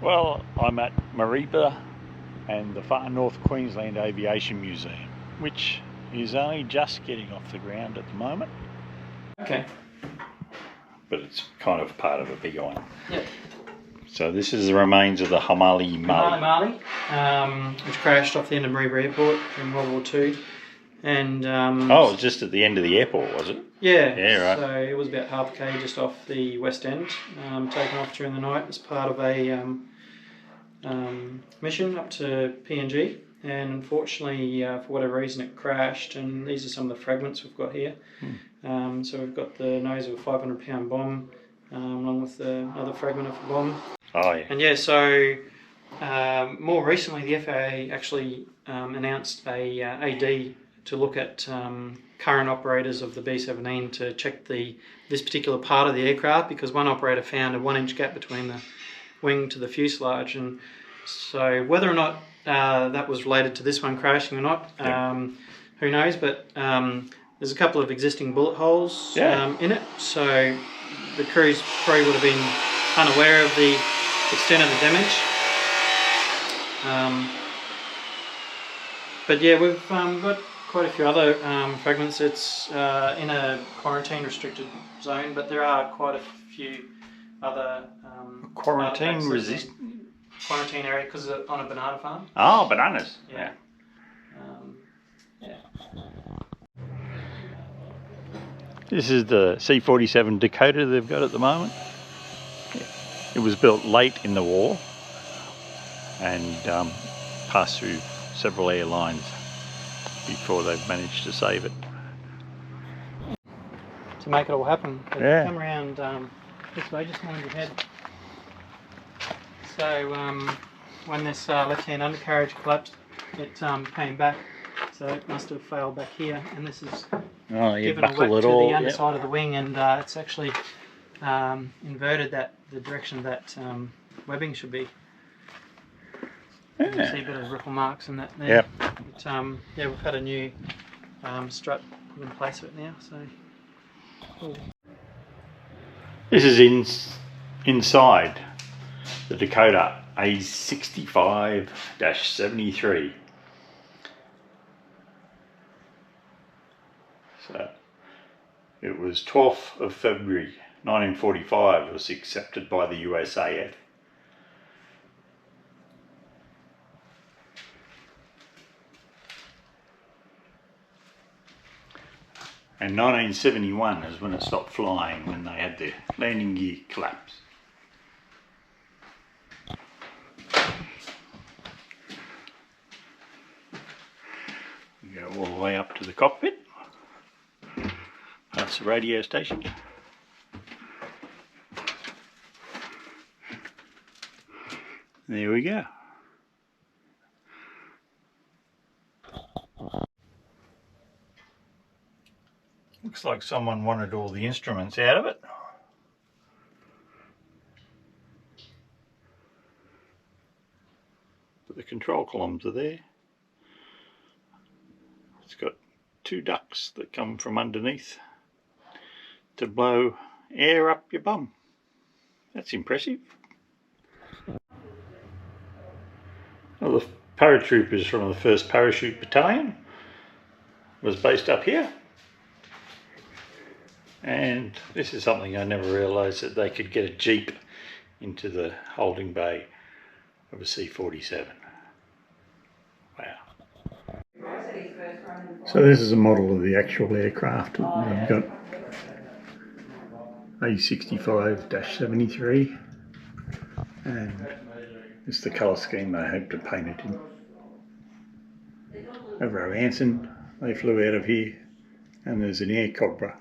Well, I'm at Mareeba and the Far North Queensland Aviation Museum, which is only just getting off the ground at the moment. Okay. But it's kind of part of a bigger one. Yep. So this is the remains of the Hamali Mali. Which crashed off the end of Mareeba Airport during World War II. And oh, it was just at the end of the airport, was it? Yeah. Yeah, right. So it was about half a k just off the west end, taken off during the night as part of a mission up to PNG. And unfortunately, for whatever reason, it crashed. And these are some of the fragments we've got here. So we've got the nose of a 500-pound bomb, along with another fragment of a bomb. Oh, yeah. And yeah, so more recently, the FAA actually announced a AD to look at current operators of the B-17 to check this particular part of the aircraft, because one operator found a 1-inch gap between the wing to the fuselage. And so whether or not that was related to this one crashing or not, who knows, but there's a couple of existing bullet holes in it, so the crews probably would have been unaware of the extent of the damage. But yeah, we've got quite a few other fragments. It's in a quarantine restricted zone, but there are quite a few other quarantine area, because it's on a banana farm. Oh, bananas. Yeah. This is the C-47 Dakota they've got at the moment. It was built late in the war and passed through several airlines before they've managed to save it. To make it all happen, but come around this way, just mind your head. So when this left-hand undercarriage collapsed, it came back, so it must have failed back here, and this is given a whack to the underside of the wing, and it's actually inverted the direction that webbing should be. You can see a bit of ripple marks and that there. But, yeah, we've had a new strut put in place of it now. So cool. This is inside the Dakota A65-73. So it was 12th of February 1945. It was accepted by the USAF. And 1971 is when it stopped flying, when they had the landing gear collapse. We go all the way up to the cockpit, past the radio station. There we go. Looks like someone wanted all the instruments out of it. But the control columns are there. It's got two ducts that come from underneath to blow air up your bum. That's impressive. Well, the paratroopers from the 1st Parachute Battalion was based up here. And this is something I never realised, that they could get a Jeep into the holding bay of a C-47. Wow. So this is a model of the actual aircraft. We've got A65-73 and it's the colour scheme they hope to paint it in. Over Anson, they flew out of here, and there's an air cobra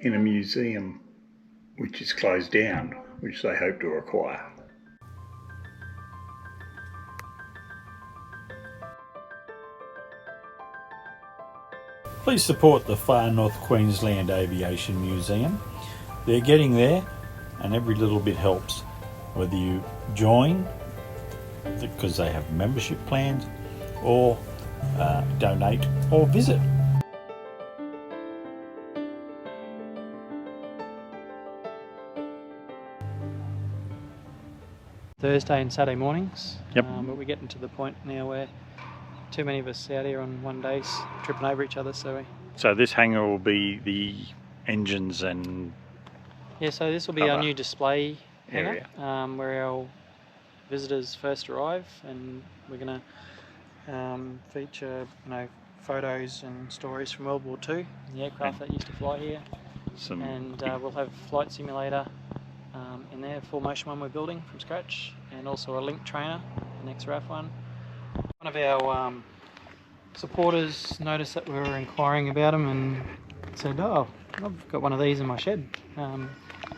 in a museum which is closed down, which they hope to acquire. Please support the Far North Queensland Aviation Museum. They're getting there, and every little bit helps. Whether you join because they have membership plans, or donate or visit. Thursday and Saturday mornings. Yep. But we're getting to the point now where too many of us out here on one day tripping over each other. So this hangar will be the engines and... Yeah, so this will be our new display hangar, where our visitors first arrive, and we're going to feature, photos and stories from World War II, the aircraft that used to fly here. And we'll have flight simulator in there, full motion one we're building from scratch, and also a link trainer, an XRAF one. One of our supporters noticed that we were inquiring about them and said, "Oh, I've got one of these in my shed," and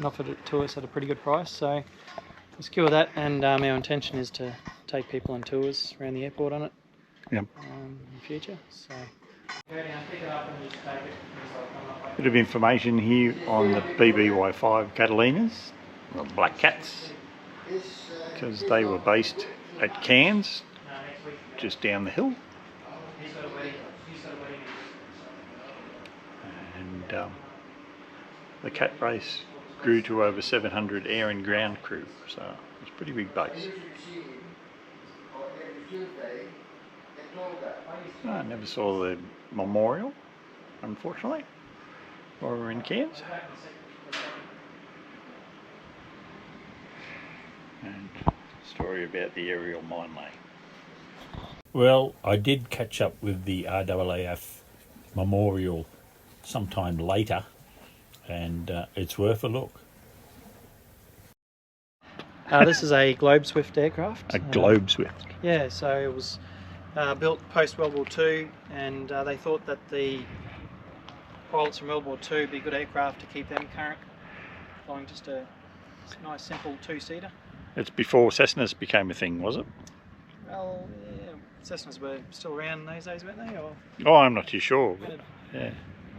offered it to us at a pretty good price. So we secured that, and our intention is to take people on tours around the airport on it. Yep. In the future. So pick it up and just take it. Bit of information here on the BBY5 Catalinas, or Black Cats, because they were based at Cairns, just down the hill. And the cat race grew to over 700 air and ground crew, so it's a pretty big base. I never saw the memorial, unfortunately, while we were in Cairns. And story about the aerial mine lay. Well, I did catch up with the RAAF memorial sometime later, and it's worth a look. This is a Globeswift aircraft. A Globeswift. Yeah, so it was built post World War II, and they thought that the pilots from World War II would be good aircraft to keep them current, flying just a nice simple two-seater. It's before Cessnas became a thing, was it? Well, yeah, Cessnas were still around those days, weren't they? Or oh, I'm not too sure. But yeah,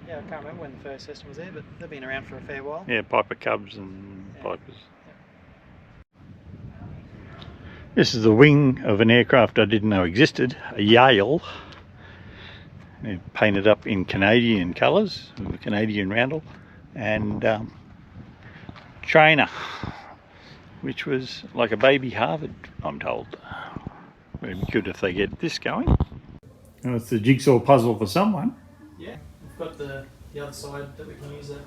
I can't remember when the first Cessna was there, but they've been around for a fair while. Yeah, Piper Cubs and Pipers. This is the wing of an aircraft I didn't know existed, a Yale. It painted up in Canadian colours, with a Canadian roundel, and trainer, which was like a baby Harvard, I'm told. It'd be good if they get this going. And it's the jigsaw puzzle for someone. Yeah, we've got the other side that we can use there.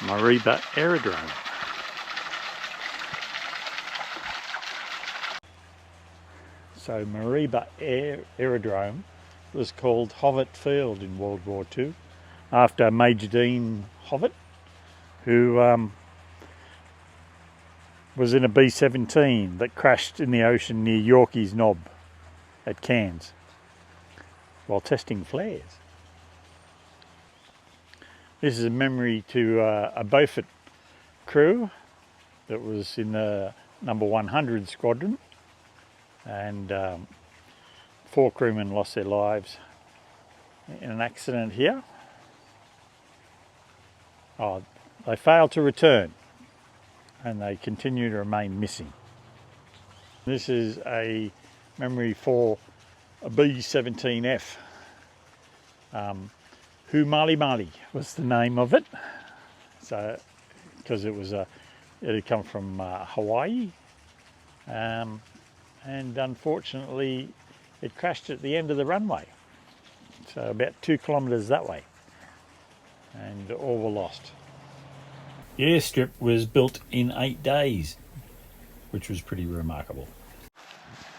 Mareeba Aerodrome. So Mareeba Aerodrome was called Hovett Field in World War II after Major Dean Hovett, who was in a B-17 that crashed in the ocean near Yorkeys Knob at Cairns while testing flares. This is a memory to a Beaufort crew that was in the number 100 squadron, and 4 crewmen lost their lives in an accident here. Oh, they failed to return and they continue to remain missing. This is a memory for a B-17F. Mali Mali was the name of it, so because it had come from Hawaii, and unfortunately it crashed at the end of the runway, so about 2 kilometres that way, and all were lost. The airstrip was built in 8 days, which was pretty remarkable.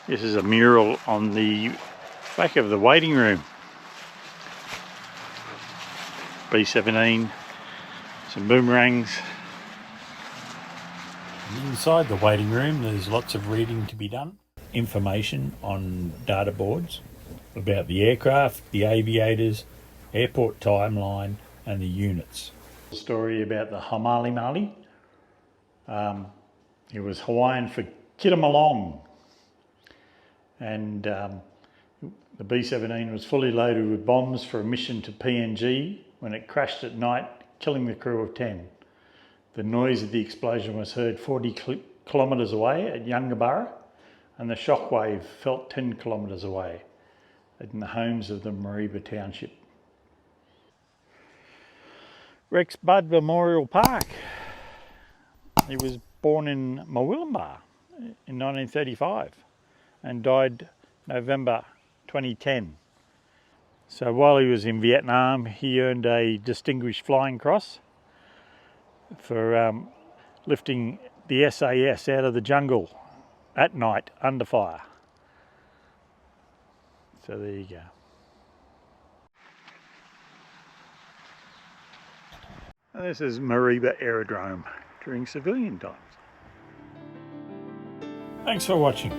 This is a mural on the back of the waiting room. B-17, some boomerangs. Inside the waiting room there's lots of reading to be done. Information on data boards about the aircraft, the aviators, airport timeline and the units. A story about the Mali Mali. It was Hawaiian for Kitamalong. And the B-17 was fully loaded with bombs for a mission to PNG when it crashed at night, killing the crew of 10. The noise of the explosion was heard 40 kilometres away at Yungaburra, and the shockwave felt 10 kilometres away in the homes of the Mareeba township. Rex Budd Memorial Park. He was born in Mawilumbar in 1935 and died November 2010. So while he was in Vietnam, he earned a Distinguished Flying Cross for lifting the SAS out of the jungle at night under fire. So there you go. And this is Mareeba Aerodrome during civilian times. Thanks for watching.